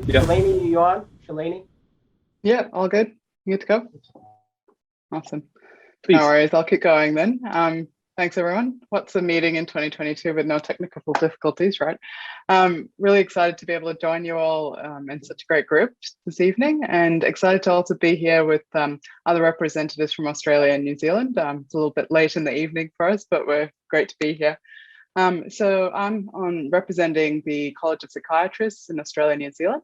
Yeah. Shalini, you on? Shalini? Yeah, all good. You good to go? Awesome. Please. No worries. I'll keep going then. Thanks, everyone. What's a meeting in 2022 with no technical difficulties, right? Really excited to be able to join you all in such a great group this evening, and excited to also be here with other representatives from Australia and New Zealand. It's a little bit late in the evening for us, but we're great to be here. So I'm representing the College of Psychiatrists in Australia and New Zealand.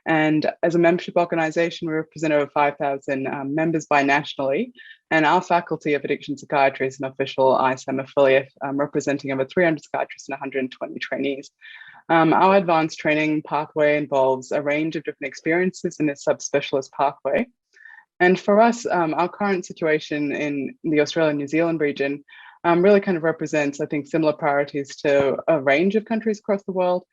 And as a membership organisation, we represent over 5,000 members binationally. And our Faculty of Addiction Psychiatry is an official AChAM affiliate, representing over 300 psychiatrists and 120 trainees. Our advanced training pathway involves a range of different experiences in a subspecialist pathway. And for us, our current situation in the Australia and New Zealand region really kind of represents, I think, similar priorities to a range of countries across the world.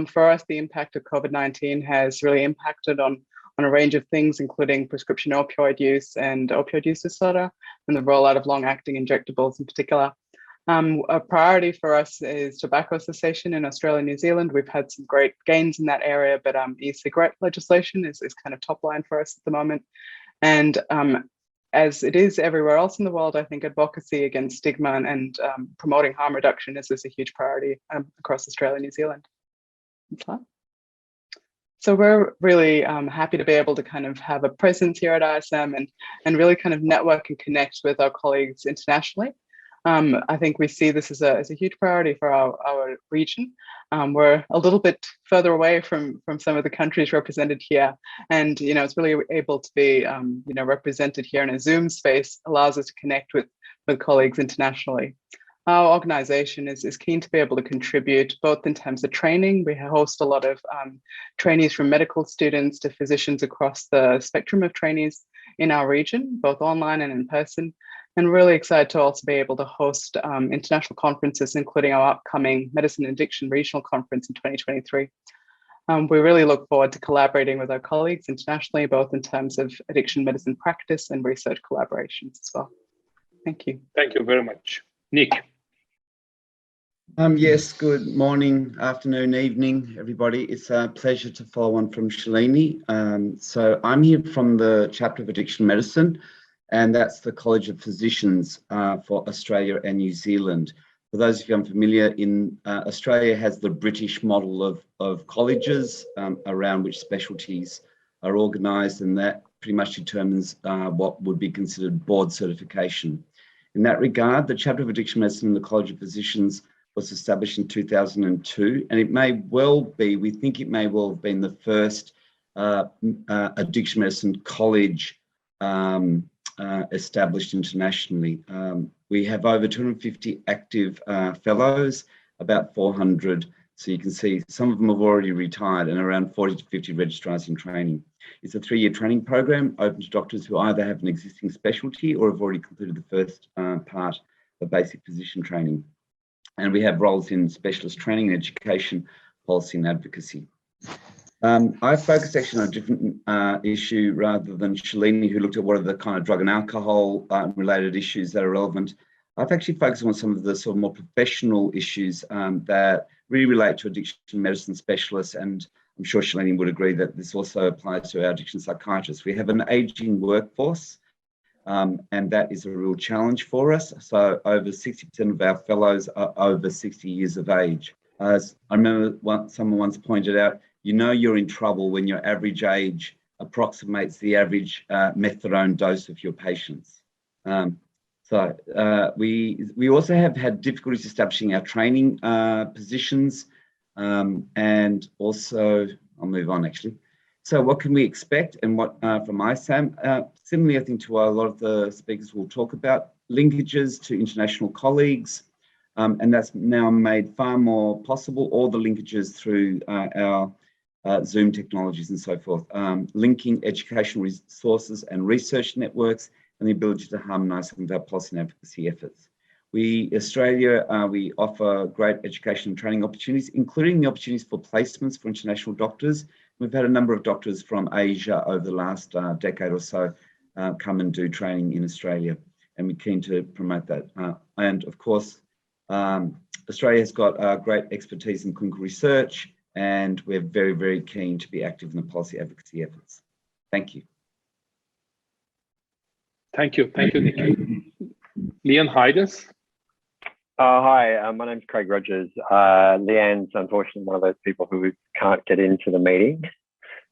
For us, the impact of COVID-19 has really impacted on a range of things, including prescription opioid use and opioid use disorder, and the rollout of long-acting injectables in particular. A priority for us is tobacco cessation in Australia and New Zealand. We've had some great gains in that area, but e-cigarette legislation is kind of top line for us at the moment. And as it is everywhere else in the world, I think advocacy against stigma and promoting harm reduction is a huge priority across Australia and New Zealand. So we're really happy to be able to kind of have a presence here at AChAM and really kind of network and connect with our colleagues internationally. I think we see this as a huge priority for our region. We're a little bit further away from some of the countries represented here, and it's really able to be represented here in a Zoom space allows us to connect with colleagues internationally. Our organisation is keen to be able to contribute both in terms of training. We host a lot of trainees from medical students to physicians across the spectrum of trainees in our region, both online and in person. And really excited to also be able to host international conferences, including our upcoming Medicine and Addiction Regional Conference in 2023. We really look forward to collaborating with our colleagues internationally, both in terms of addiction medicine practice and research collaborations as well. Thank you. Thank you very much. Nick. Yes, good morning, afternoon, evening, everybody. It's a pleasure to follow on from Shalini. So I'm here from the Chapter of Addiction Medicine, and that's the College of Physicians for Australia and New Zealand. For those of you unfamiliar, Australia has the British model of colleges around which specialties are organised, and that pretty much determines what would be considered board certification. In that regard, the Chapter of Addiction Medicine in the College of Physicians was established in 2002, and it may well be, we think it may well have been the first addiction medicine college established internationally. We have over 250 active fellows, about 400. So you can see some of them have already retired, and around 40 to 50 registrars in training. It's a 3-year training program open to doctors who either have an existing specialty or have already completed the first part of basic physician training. And we have roles in specialist training and education, policy and advocacy. I focused actually on a different issue rather than Shalini, who looked at what are the kind of drug and alcohol related issues that are relevant. I've actually focused on some of the sort of more professional issues that really relate to addiction medicine specialists, and I'm sure Shalini would agree that this also applies to our addiction psychiatrists. We have an aging workforce, and that is a real challenge for us. So over 60% of our fellows are over 60 years of age. As I remember someone once pointed out, you're in trouble when your average age approximates the average methadone dose of your patients. We also have had difficulties establishing our training positions, and also, I'll move on actually. So what can we expect and what from AChAM? Similarly, I think to a lot of the speakers will talk about linkages to international colleagues, and that's now made far more possible, all the linkages through our Zoom technologies and so forth, linking educational resources and research networks, and the ability to harmonise some of our policy and advocacy efforts. Australia, we offer great education and training opportunities, including the opportunities for placements for international doctors. We've had a number of doctors from Asia over the last decade or so come and do training in Australia, and we're keen to promote that. And of course, Australia has got great expertise in clinical research, and we're very, very keen to be active in the policy advocacy efforts. Thank you. Thank you, Nick. Leon Hydes. Hi, my name's Craig Rodgers. Leanne's unfortunately one of those people who can't get into the meeting.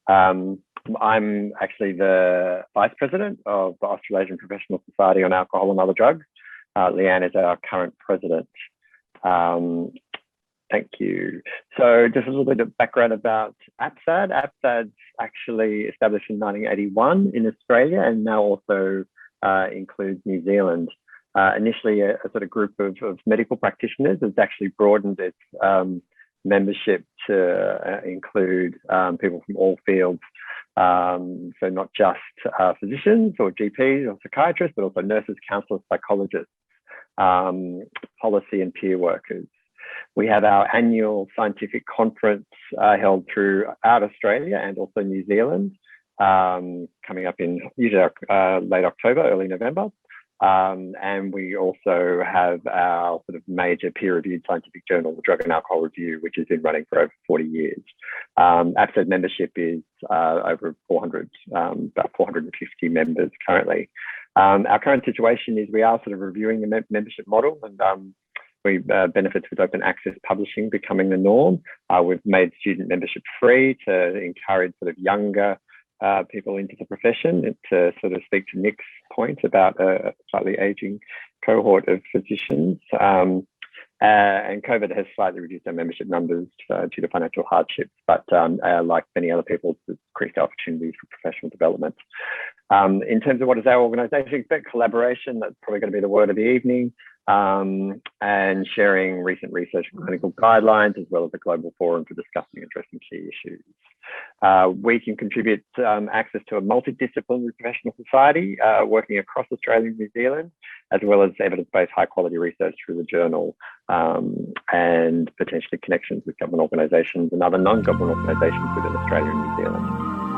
I'm actually the Vice President of the Australasian Professional Society on Alcohol and Other Drugs. Leanne is our current President. Thank you. So just a little bit of background about APSAD. APSAD's actually established in 1981 in Australia and now also includes New Zealand. Initially a sort of group of medical practitioners. Has actually broadened its membership to include people from all fields. So not just physicians or GPs or psychiatrists, but also nurses, counsellors, psychologists, policy and peer workers. We have our annual scientific conference held throughout Australia and also New Zealand, coming up in usually late October, early November. And we also have our sort of major peer-reviewed scientific journal, the Drug and Alcohol Review, which has been running for over 40 years. APSAD membership is over 400, about 450 members currently. Our current situation is we are sort of reviewing the membership model, and we benefits with open access publishing becoming the norm. We've made student membership free to encourage sort of younger people into the profession, to sort of speak to Nick's point about a slightly aging cohort of physicians. And COVID has slightly reduced our membership numbers due to financial hardships, but like many other people, it's increased opportunities for professional development. In terms of what does our organisation expect, collaboration, that's probably going to be the word of the evening, and sharing recent research and clinical guidelines, as well as a global forum for discussing and addressing key issues. We can contribute access to a multidisciplinary professional society working across Australia and New Zealand, as well as evidence-based high-quality research through the journal, and potentially connections with government organisations and other non-government organisations within Australia and New Zealand.